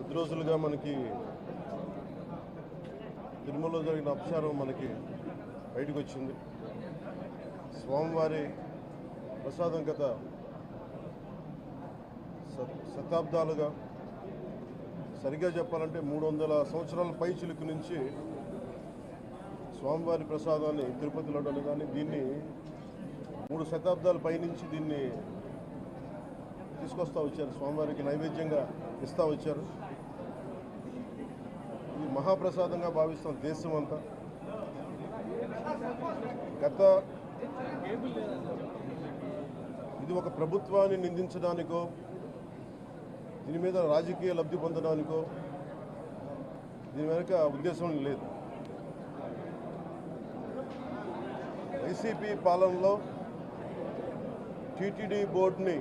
కొద్ది రోజులుగా మనకి తిరుమలలో జరిగిన అపచారం మనకి బయటకు వచ్చింది. స్వామివారి ప్రసాదం గత శతాబ్దాలుగా, సరిగ్గా చెప్పాలంటే 300 సంవత్సరాల పై చిలుకు నుంచి స్వామివారి ప్రసాదాన్ని తిరుపతిలో కానీ దీన్ని 3 శతాబ్దాల పైనుంచి దీన్ని తీసుకొస్తూ వచ్చారు, స్వామివారికి నైవేద్యంగా ఇస్తూ వచ్చారు. ఇది మహాప్రసాదంగా భావిస్తాం దేశం అంతా. ఇది ఒక ప్రభుత్వాన్ని నిందించడానికో, దీని మీద రాజకీయ లబ్ధి పొందడానికో దీని వెనుక ఉద్దేశం లేదు. వైసీపీ పాలనలో టీటీడీ బోర్డుని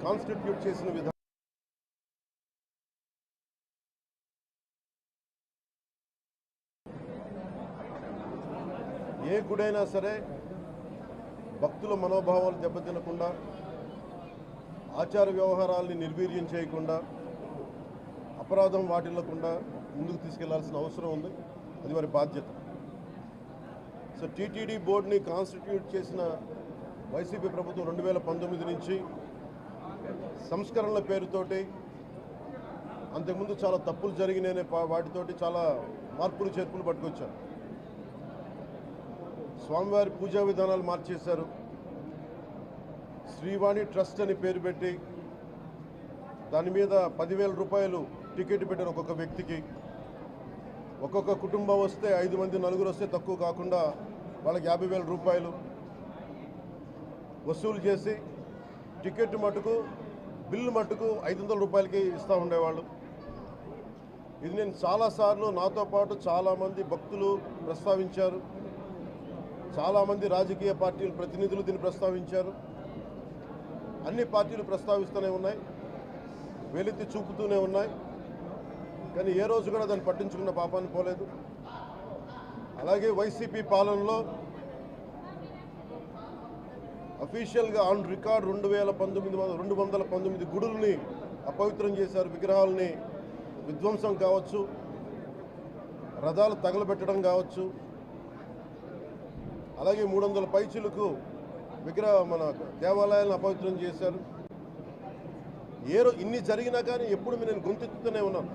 కాన్స్టిట్యూట్ చేసిన విధానం ఏ గుడైనా సరే భక్తుల మనోభావాలు దెబ్బతినకుండా, ఆచార వ్యవహారాల్ని నిర్వీర్యం చేయకుండా, అపరాధం వాటిల్లకుండా ముందుకు తీసుకెళ్లాల్సిన అవసరం ఉంది. అది వారి బాధ్యత. సో టీటీడీ బోర్డుని కాన్స్టిట్యూట్ చేసిన వైసీపీ ప్రభుత్వం 2019 నుంచి సంస్కరణల పేరుతోటి, అంతకుముందు చాలా తప్పులు జరిగినాయనే వాటితోటి చాలా మార్పులు చేర్పులు పట్టుకొచ్చారు. స్వామివారి పూజా విధానాలు మార్చేశారు. శ్రీవాణి ట్రస్ట్ అని పేరు పెట్టి దాని మీద 10,000 రూపాయలు టికెట్ పెట్టారు ఒక్కొక్క వ్యక్తికి. ఒక్కొక్క కుటుంబం వస్తే 5 మంది, 4 వస్తే తక్కువ కాకుండా వాళ్ళకి 50,000 రూపాయలు వసూలు చేసి టికెట్ మటుకు, బిల్లు మటుకు 500 రూపాయలకి ఇస్తూ ఉండేవాళ్ళు. ఇది నేను చాలాసార్లు, నాతో పాటు చాలామంది భక్తులు ప్రస్తావించారు, చాలామంది రాజకీయ పార్టీల ప్రతినిధులు దీన్ని ప్రస్తావించారు. అన్ని పార్టీలు ప్రస్తావిస్తూనే ఉన్నాయి, వేలెత్తి చూపుతూనే ఉన్నాయి. కానీ ఏ రోజు కూడా దాన్ని పట్టించుకున్న పాపాన్ని పోలేదు. అలాగే వైసీపీ పాలనలో అఫీషియల్గా ఆన్ రికార్డ్ 219 గుడుల్ని అపవిత్రం చేశారు. విగ్రహాలని విధ్వంసం కావచ్చు, రథాలు తగలబెట్టడం కావచ్చు, అలాగే 300 పైచిలకు మన దేవాలయాలను అపవిత్రం చేశారు. ఇన్ని జరిగినా కానీ ఎప్పుడు నేను గొంతెత్తుతూనే ఉన్నాను.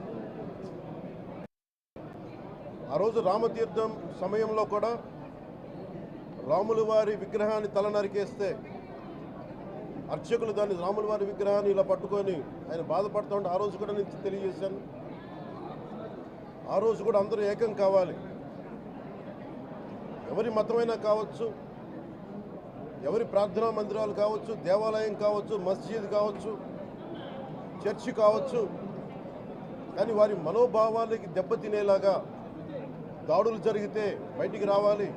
ఆ రోజు రామతీర్థం సమయంలో కూడా రాముల వారి విగ్రహాన్ని తల నరికేస్తే అర్చకులు దాన్ని, రాముల వారి విగ్రహాన్ని ఇలా పట్టుకొని ఆయన బాధపడుతూ ఉంటే ఆ రోజు కూడా నేను తెలియజేశాను. ఆ రోజు కూడా అందరూ ఏకం కావాలి. ఎవరి మతమైనా కావచ్చు, ఎవరి ప్రార్థనా మందిరాలు కావచ్చు, దేవాలయం కావచ్చు, మస్జిద్ కావచ్చు, చర్చి కావచ్చు, కానీ వారి మనోభావాలకి దెబ్బతినేలాగా దాడులు జరిగితే బయటికి రావాలి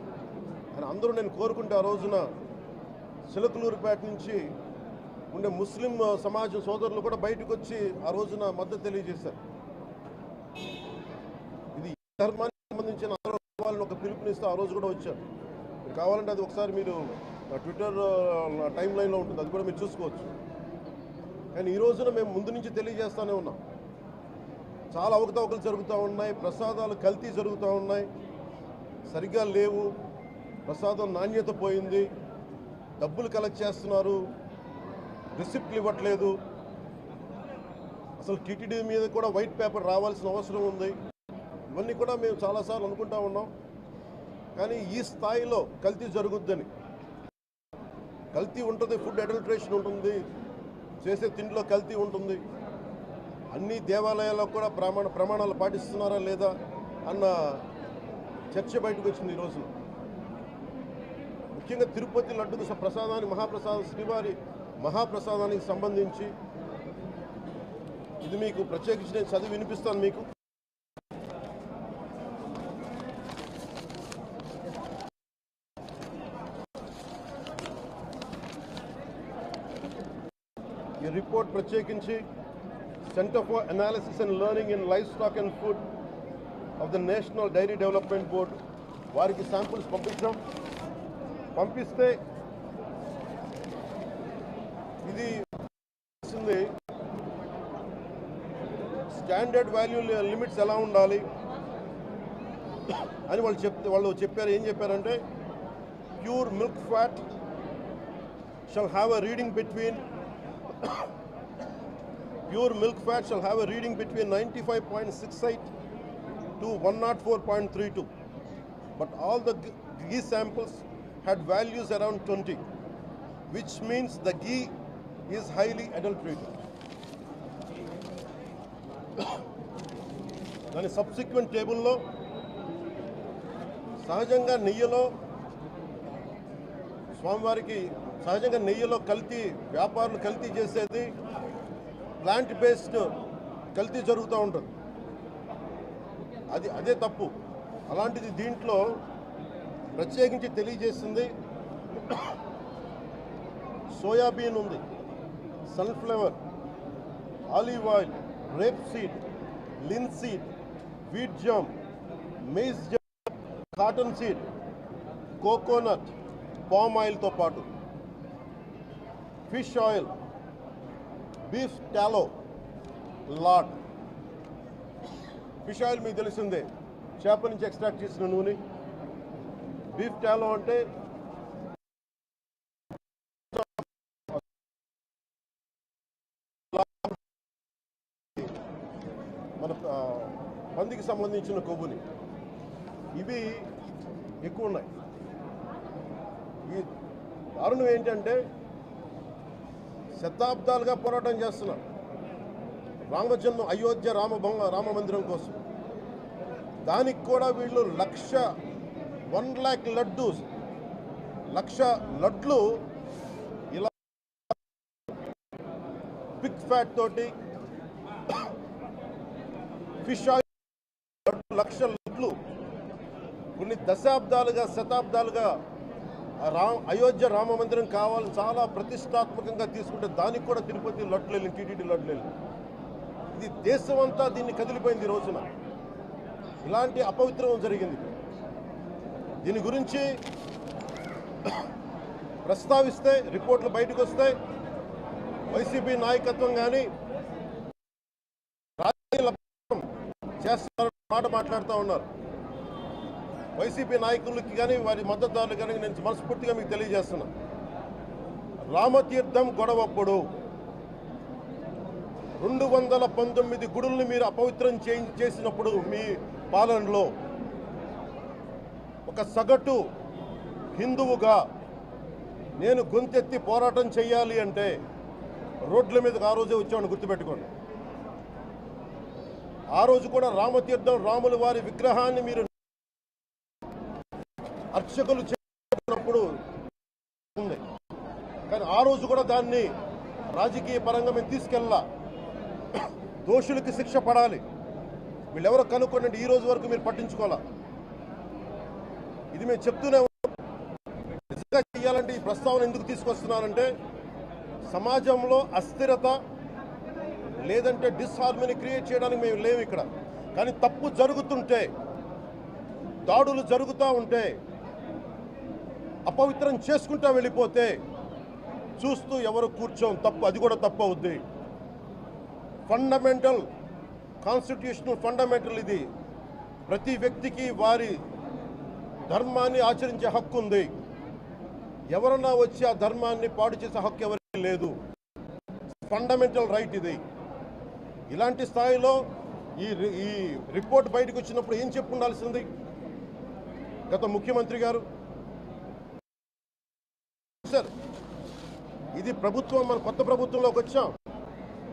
అని అందరూ నేను కోరుకుంటే, ఆ రోజున చిలకలూరుపేట నుంచి ఉండే ముస్లిం సమాజం సోదరులు కూడా బయటకు వచ్చి ఆ రోజున మద్దతు తెలియజేశారు. ఇది ధర్మానికి సంబంధించిన వాళ్ళని ఒక పిలుపునిస్తూ ఆ రోజు కూడా వచ్చారు. కావాలంటే అది ఒకసారి మీరు ట్విట్టర్ టైం లైన్లో ఉంటుంది, అది కూడా మీరు చూసుకోవచ్చు. కానీ ఈ రోజున మేము ముందు నుంచి తెలియజేస్తూనే ఉన్నాం, చాలా అవకతవకలు జరుగుతూ ఉన్నాయి, ప్రసాదాలు కల్తీ జరుగుతూ ఉన్నాయి, సరిగ్గా లేవు, ప్రసాదం నాణ్యత పోయింది, డబ్బులు కలెక్ట్ చేస్తున్నారు, రిసిప్ట్లు ఇవ్వట్లేదు. అసలు టీటీడీ మీద కూడా వైట్ పేపర్ రావాల్సిన అవసరం ఉంది. ఇవన్నీ కూడా మేము చాలాసార్లు అనుకుంటా ఉన్నాం. కానీ ఈ స్థాయిలో కల్తీ జరుగుద్దని, కల్తీ ఉంటుంది, ఫుడ్ అడల్ట్రేషన్ ఉంటుంది, చేసే తిండిలో కల్తీ ఉంటుంది, అన్ని దేవాలయాల్లో కూడా ప్రమాణాలు పాటిస్తున్నారా లేదా అన్న చర్చ బయటకు వచ్చింది ఈరోజు. ముఖ్యంగా తిరుపతి లడ్డుకు ప్రసాదాన్ని శ్రీవారి మహాప్రసాదానికి సంబంధించి ఇది మీకు ప్రత్యేకించి నేను చదివి వినిపిస్తాను మీకు. ఈ రిపోర్ట్ ప్రత్యేకించి centre for analysis and learning in livestock and food of the national dairy development board వారికి శాంపుల్స్ పంపిస్తే ఇది స్టాండర్డ్ వాల్యూ లిమిట్స్ ఎలా ఉండాలి అని వాళ్ళు చెప్పారు. ఏం చెప్పారంటే pure milk fat shall have a reading between 95.68 to 104.32, but all the ghee samples had values around 20, which means the ghee is highly adulterated. దాని సబ్సిక్వెంట్ టేబుల్లో సహజంగా నెయ్యిలో వ్యాపారులు కల్తీ చేసేది ప్లాంట్ బేస్డ్ కల్తీ జరుగుతూ ఉంటుంది. అదే తప్పు. అలాంటిది దీంట్లో ప్రత్యేకించి తెలియజేసింది సోయాబీన్ ఉంది, sunflower, olive oil, rapeseed, linseed, wheat germ, maize germ, cottonseed, coconut, palm ఆయిల్తో పాటు fish oil, beef tallow, lard. Fish oil మీకు తెలిసిందే, చేప నుంచి ఎక్స్ట్రాక్ట్ చేసిన నూనె. బీఫ్ టాలో అంటే మన పందికి సంబంధించిన కొవ్వుని. ఇవి ఎక్కువ ఉన్నాయి. ఈ దారుణం ఏంటంటే శతాబ్దాలుగా పోరాటం చేస్తున్నాం అయోధ్య రామ మందిరం కోసం. దానికి కూడా వీళ్ళు 1,00,000 లక్ష లడ్లు ఇలా పిగ్ ఫ్యాట్ తోటి ఫిష్ ఆయిల్ 1,00,000 లడ్లు కొన్ని శతాబ్దాలుగా అయోధ్య రామ మందిరం కావాలని చాలా ప్రతిష్టాత్మకంగా తీసుకుంటే దానికి కూడా తిరుపతి లడ్లు వెళ్ళింది, టీటీడీ లడ్లు వెళ్ళింది. ఇది దేశం అంతా దీన్ని కదిలిపోయింది. ఈ రోజున ఇలాంటి అపవిత్రం జరిగింది. దీని గురించి ప్రస్తావిస్తే రిపోర్ట్లు బయటకు వస్తాయి. వైసీపీ నాయకత్వం కానీ రాజకీయ చేస్తారన్న మాట మాట్లాడుతూ ఉన్నారు. వైసీపీ నాయకులకి కానీ వారి మద్దతుదారులు కానీ నేను మనస్ఫూర్తిగా మీకు తెలియజేస్తున్నా, రామతీర్థం గొడవప్పుడు 219 గుడుల్ని మీరు అపవిత్రం చేసినప్పుడు మీ పాలనలో ఒక సగటు హిందువుగా నేను గొంతెత్తి పోరాటం చేయాలి అంటే రోడ్ల మీదకి ఆ రోజే వచ్చామని గుర్తుపెట్టుకోండి. ఆ రోజు కూడా రామతీర్థం రాముల వారి విగ్రహాన్ని మీరు అర్చకులు చేసినప్పుడు ఉంది, కానీ ఆ రోజు కూడా దాన్ని రాజకీయ పరంగా మేము తీసుకెళ్ళా. దోషులకి శిక్ష పడాలి. వీళ్ళెవరో కనుక్కోండి, ఈ రోజు వరకు మీరు పట్టించుకోవాలా. ఇది మేము చెప్తూనే నిజంగా చేయాలంటే ఈ ప్రస్తావన ఎందుకు తీసుకొస్తున్నానంటే సమాజంలో అస్థిరత లేదంటే డిస్హార్మనీ క్రియేట్ చేయడానికి మేము లేవు ఇక్కడ. కానీ తప్పు జరుగుతుంటే, దాడులు జరుగుతూ ఉంటే, అపవిత్రం చేసుకుంటూ వెళ్ళిపోతే చూస్తూ ఎవరు కూర్చోం. తప్పు, అది కూడా తప్పు అవుద్ది. ఫండమెంటల్ కాన్స్టిట్యూషనల్ ఫండమెంటల్ ఇది. ప్రతి వ్యక్తికి వారి ధర్మాన్ని ఆచరించే హక్కు ఉంది. ఎవరన్నా వచ్చి ఆ ధర్మాన్ని పాడు చేసే హక్కు ఎవరికి లేదు. ఫండమెంటల్ రైట్ ఇది. ఇలాంటి స్థాయిలో ఈ రిపోర్ట్ బయటకు వచ్చినప్పుడు ఏం చెప్పు ఉండాల్సింది గత ముఖ్యమంత్రి గారు? సార్, ఇది ప్రభుత్వం, మన కొత్త ప్రభుత్వంలోకి వచ్చాం.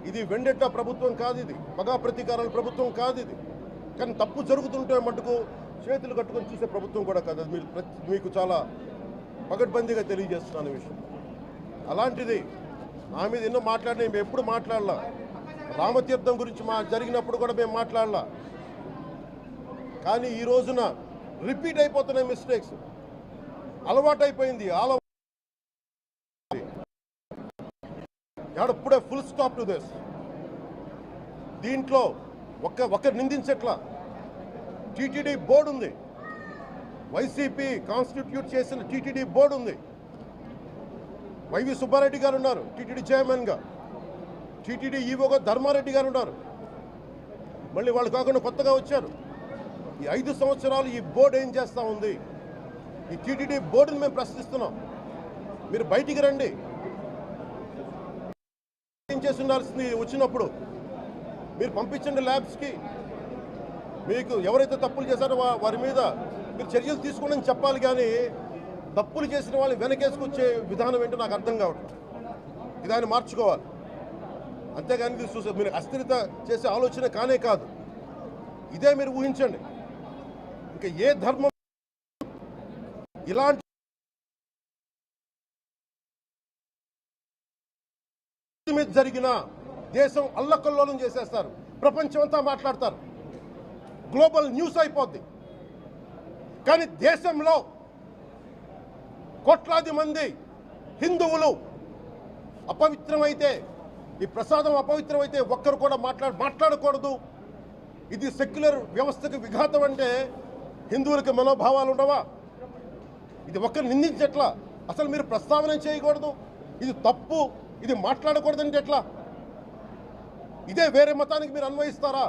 ఇది వెండెట్టా ప్రభుత్వం కాదు, ఇది పగా ప్రతీకారాల ప్రభుత్వం కాదు ఇది. కానీ తప్పు జరుగుతుంటే మటుకు చేతులు కట్టుకొని చూసే ప్రభుత్వం కూడా కాదు. అది మీకు చాలా పగడ్బందీగా తెలియజేస్తున్నాను విషయం. అలాంటిది నా మీద ఎన్నో మాట్లాడినా మేము ఎప్పుడు మాట్లాడలా. రామతీర్థం గురించి జరిగినప్పుడు కూడా మేము మాట్లాడలా. కానీ ఈ రోజున రిపీట్ అయిపోతున్నాయి మిస్టేక్స్. అలవాటైపోయింది. ఇప్పుడే ఫుల్ స్టాప్ టు దిస్. దీంట్లో ఒక్కరు నిందించట్లా. టీటీడీ బోర్డు ఉంది, వైసీపీ కాన్స్టిట్యూట్ చేసిన టీటీడీ బోర్డు ఉంది. వైవి సుబ్బారెడ్డి గారు ఉన్నారు టీటీడీ చైర్మన్గా. టీటీడీ ఈవోగా ధర్మారెడ్డి గారు ఉన్నారు. మళ్ళీ వాళ్ళు కాకుండా కొత్తగా వచ్చారు. ఈ 5 సంవత్సరాలు ఈ బోర్డు ఏం చేస్తూ ఉంది? ఈ టీటీడీ బోర్డుని మేము ప్రశ్నిస్తున్నాం. మీరు బయటికి రండి. ఏం చేసి ఉండాల్సింది వచ్చినప్పుడు మీరు పంపించండి ల్యాబ్స్కి. మీకు ఎవరైతే తప్పులు చేశారో వారి మీద మీరు చర్యలు తీసుకోండి అని చెప్పాలి. కానీ తప్పులు చేసిన వాళ్ళని వెనకేసుకొచ్చే విధానం ఏంటో నాకు అర్థం కావట్లేదు. దాన్ని మార్చుకోవాలి. అంతేగాని ఇది చూసే మీరు అస్థిరత చేసే ఆలోచన కానే కాదు. ఇదే మీరు ఊహించండి. ఇంకా ఏ ధర్మం ఇలాంటి మీద జరిగిన దేశం అల్లకల్లోలం చేసేస్తారు. ప్రపంచం అంతా మాట్లాడతారు. గ్లోబల్ న్యూస్ అయిపోద్ది. కానీ దేశంలో కోట్లాది మంది హిందువులు అపవిత్రమైతే, ఈ ప్రసాదం అపవిత్రమైతే ఒక్కరు కూడా మాట్లాడకూడదు. ఇది సెక్యులర్ వ్యవస్థకు విఘాతం అంటే హిందువులకి మనోభావాలు ఉండవా? ఇది ఒక్కరు నిందించట్లా. అసలు మీరు ప్రస్తావన చేయకూడదు, ఇది తప్పు, ఇది మాట్లాడకూడదంటే ఎట్లా? ఇదే వేరే మతానికి మీరు అన్వయిస్తారా?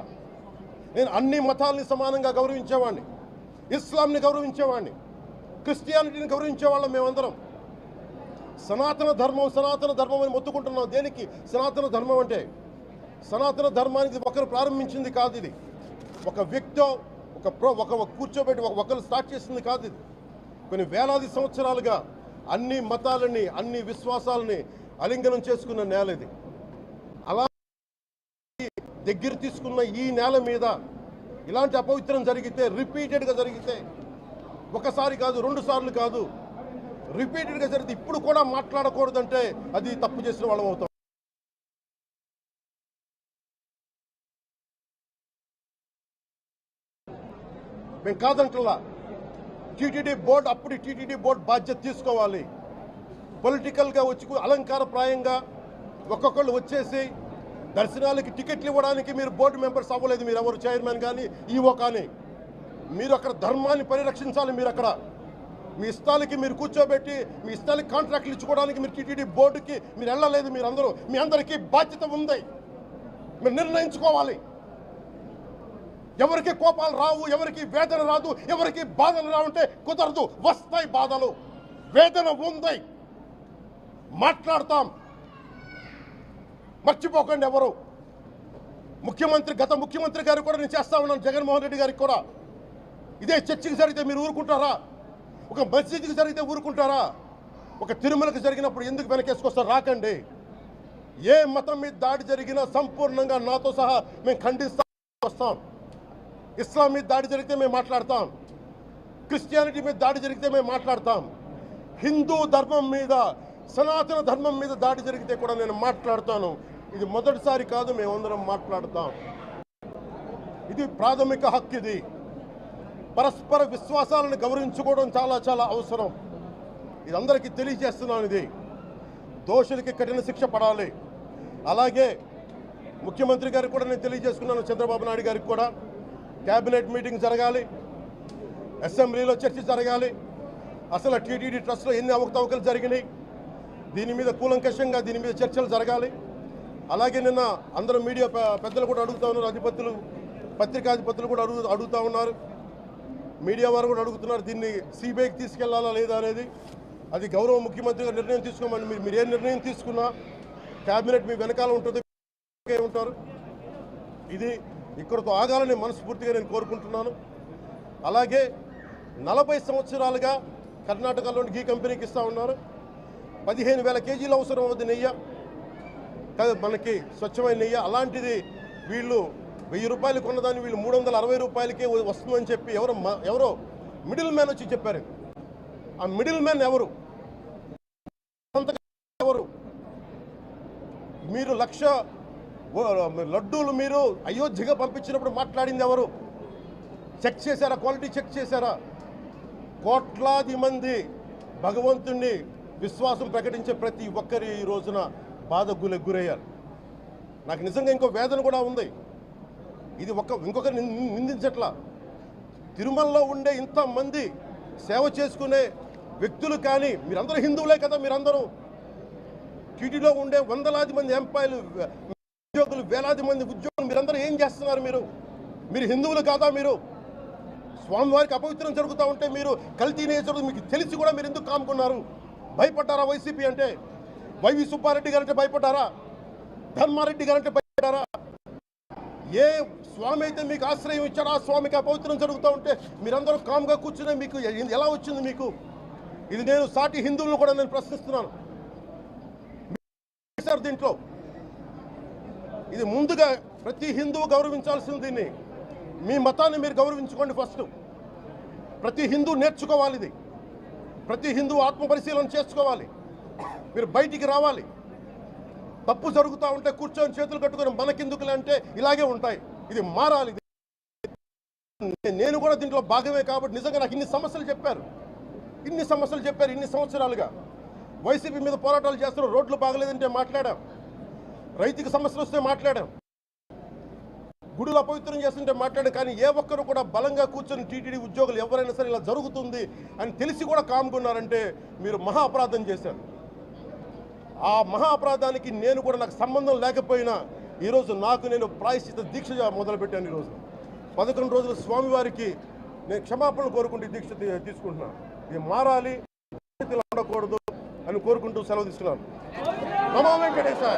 నేను అన్ని మతాలని సమానంగా గౌరవించేవాడిని. ఇస్లాంని గౌరవించేవాడిని, క్రిస్టియానిటీని గౌరవించేవాళ్ళం మేమందరం. సనాతన ధర్మం అని మొత్తుకుంటున్నాం. దేనికి సనాతన ధర్మం అంటే? సనాతన ధర్మానికి ఒకరు ప్రారంభించింది కాదు. ఇది ఒక వ్యక్తో ఒక కూర్చోబెట్టి ఒకరు స్టార్ట్ చేసింది కాదు. ఇది కొన్ని వేలాది సంవత్సరాలుగా అన్ని మతాలని, అన్ని విశ్వాసాలని అలింగనం చేసుకున్న నేల ఇది. అలా దగ్గర తీసుకున్న ఈ నేల మీద ఇలాంటి అపవిత్రం జరిగితే, రిపీటెడ్గా జరిగితే, ఒకసారి కాదు 2 సార్లు కాదు, రిపీటెడ్గా జరిగితే ఇప్పుడు కూడా మాట్లాడకూడదంటే అది తప్పు చేసిన వాళ్ళం అవుతాం. మేము కాదంటలా. టీటీడీ బోర్డు అప్పుడు టీటీడీ బోర్డు బాధ్యత తీసుకోవాలి. పొలిటికల్గా వచ్చి అలంకారప్రాయంగా ఒక్కొక్కళ్ళు వచ్చేసి దర్శనాలకి టికెట్లు ఇవ్వడానికి మీరు బోర్డు మెంబర్స్ అవ్వలేదు. మీరు ఎవరు చైర్మన్ కానీ ఈవో కానీ. మీరు అక్కడ ధర్మాన్ని పరిరక్షించాలి. మీరు అక్కడ మీ ఇష్టాలకి మీరు కూర్చోబెట్టి మీ ఇష్టాలకి కాంట్రాక్ట్లు ఇచ్చుకోవడానికి మీరు టీటీడీ బోర్డుకి మీరు వెళ్ళలేదు. మీరు అందరూ, మీ అందరికీ బాధ్యత ఉంది. మీరు నిర్ణయించుకోవాలి. ఎవరికి కోపాలు రావు, ఎవరికి వేదన రాదు, ఎవరికి బాధలు రావంటే కుదరదు. వస్తాయి బాధలు, వేదన ఉంది, మాట్లాడతాం. మర్చిపోకండి ఎవరు. గత ముఖ్యమంత్రి గారు కూడా నేను చేస్తా ఉన్నాను, జగన్మోహన్ రెడ్డి గారికి కూడా. ఇదే చర్చికి జరిగితే మీరు ఊరుకుంటారా? ఒక మసీదుకి జరిగితే ఊరుకుంటారా? ఒక తిరుమలకు జరిగినప్పుడు ఎందుకు వెనకేసుకొస్తారు? రాకండి. ఏ మతం మీద దాడి జరిగినా సంపూర్ణంగా నాతో సహా మేము ఖండిస్తాం, వస్తాం. ఇస్లాం మీద దాడి జరిగితే మేము మాట్లాడతాం. క్రిస్టియానిటీ మీద దాడి జరిగితే మేము మాట్లాడతాం. హిందూ ధర్మం మీద, సనాతన ధర్మం మీద దాడి జరిగితే కూడా నేను మాట్లాడతాను. ఇది మొదటిసారి కాదు, మేమందరం మాట్లాడతాం. ఇది ప్రాథమిక హక్కు. ఇది పరస్పర విశ్వాసాలను గౌరవించుకోవడం చాలా చాలా అవసరం. ఇది అందరికీ తెలియజేస్తున్నాను. ఇది దోషులకి కఠిన శిక్ష పడాలి. అలాగే ముఖ్యమంత్రి గారికి కూడా నేను తెలియజేసుకున్నాను, చంద్రబాబు నాయుడు గారికి కూడా క్యాబినెట్ మీటింగ్ జరగాలి, అసెంబ్లీలో చర్చ జరగాలి. అసలు టీటీడీ ట్రస్ట్లో ఎన్ని అవకతవకలు జరిగినాయి, దీని మీద కూలంకషంగా దీని మీద చర్చలు జరగాలి. అలాగే నిన్న అందరూ మీడియా పెద్దలు కూడా అడుగుతూ ఉన్నారు, పత్రికాధిపతులు కూడా అడుగుతూ ఉన్నారు, మీడియా వారు కూడా అడుగుతున్నారు, దీన్ని సిబిఐకి తీసుకెళ్లాలా లేదా అనేది. అది గౌరవ ముఖ్యమంత్రిగా నిర్ణయం తీసుకోమని. మీరు ఏ నిర్ణయం తీసుకున్నా క్యాబినెట్ మీ వెనకాల ఉంటుంది, ఉంటారు. ఇది ఇక్కడితో ఆగాలని మనస్ఫూర్తిగా నేను కోరుకుంటున్నాను. అలాగే 40 సంవత్సరాలుగా కర్ణాటకలోని గీ కంపెనీకి ఇస్తూ ఉన్నారు. 15,000 కేజీలు అవసరం అవుతుంది నెయ్యి, మనకి స్వచ్ఛమైన నెయ్యి. అలాంటిది వీళ్ళు 1000 రూపాయలు కొన్నదాన్ని వీళ్ళు 360 రూపాయలకే వస్తుందని చెప్పి ఎవరో మిడిల్ మ్యాన్ వచ్చి చెప్పారు. ఆ మిడిల్ మ్యాన్ ఎవరు? మీరు 1,00,000 లడ్డూలు మీరు అయోధ్యగా పంపించినప్పుడు మాట్లాడింది ఎవరు? చెక్ చేశారా? క్వాలిటీ చెక్ చేశారా? కోట్లాది మంది భగవంతుణ్ణి విశ్వాసం ప్రకటించే ప్రతి ఒక్కరి ఈ రోజున బాధకు గురయ్యారు. నాకు నిజంగా ఇంకో వేదన కూడా ఉంది. ఇది ఇంకొకరు నిందించట్లా. తిరుమలలో ఉండే ఇంతమంది సేవ చేసుకునే వ్యక్తులు కానీ మీరందరూ హిందువులే కదా. మీరందరూ టీటీలో ఉండే వందలాది మంది ఎంప్లాయీలు, ఉద్యోగులు, వేలాది మంది ఉద్యోగులు, మీరందరూ ఏం చేస్తున్నారు? మీరు మీరు హిందువులు కాదా? మీరు స్వామివారికి అపవిత్రం జరుగుతూ ఉంటే మీరు కల్తీ నేచర్ మీకు తెలిసి కూడా మీరు ఎందుకు కాముకున్నారు? భయపడ్డారా వైసీపీ అంటే? వైవి సుబ్బారెడ్డి గారంటే భయపడ్డారా? ధర్మారెడ్డి గారంటే భయపడ్డారా? ఏ స్వామి అయితే మీకు ఆశ్రయం ఇచ్చారో ఆ స్వామికి అపవిత్రం జరుగుతూ ఉంటే మీరందరూ కామ్గా కూర్చునే మీకు ఎలా వచ్చింది మీకు? ఇది నేను సాటి హిందువులను కూడా నేను ప్రశ్నిస్తున్నాను. దీంట్లో ఇది ముందుగా ప్రతి హిందువు గౌరవించాల్సింది. దీన్ని మీ మతాన్ని మీరు గౌరవించుకోండి ఫస్ట్. ప్రతి హిందూ నేర్చుకోవాలి ఇది. ప్రతి హిందూ ఆత్మపరిశీలన చేసుకోవాలి. మీరు బయటికి రావాలి. తప్పు జరుగుతూ ఉంటే కూర్చొని చేతులు కట్టుకొని మనకెందుకులే అంటే ఇలాగే ఉంటాయి. ఇది మారాలి. నేను కూడా దీంట్లో భాగమే కాబట్టి నిజంగా నాకు ఇన్ని సమస్యలు చెప్పారు ఇన్ని సంవత్సరాలుగా. వైసీపీ మీద పోరాటాలు చేస్తున్నారు. రోడ్లు బాగలేదంటే మాట్లాడాం, రైతుకి సమస్యలు వస్తే మాట్లాడాం, గుడులు అపవిత్రం చేస్తుంటే మాట్లాడాం. కానీ ఏ ఒక్కరు కూడా బలంగా కూర్చొని టీటీడీ ఉద్యోగులు ఎవరైనా సరే ఇలా జరుగుతుంది అని తెలిసి కూడా కామ్కున్నారంటే మీరు మహా అపరాధం చేశారు. ఆ మహా అపరాధానికి నేను కూడా నాకు సంబంధం లేకపోయినా ఈరోజు నేను ప్రాయశ్చిత దీక్ష మొదలుపెట్టాను. ఈరోజు 11 రోజులు స్వామివారికి నేను క్షమాపణలు కోరుకుంటూ దీక్ష తీసుకుంటున్నాను. ఇది మారాలి, ఉండకూడదు అని కోరుకుంటూ సెలవు తీసుకున్నాను. నమో వెంకటేశాయ.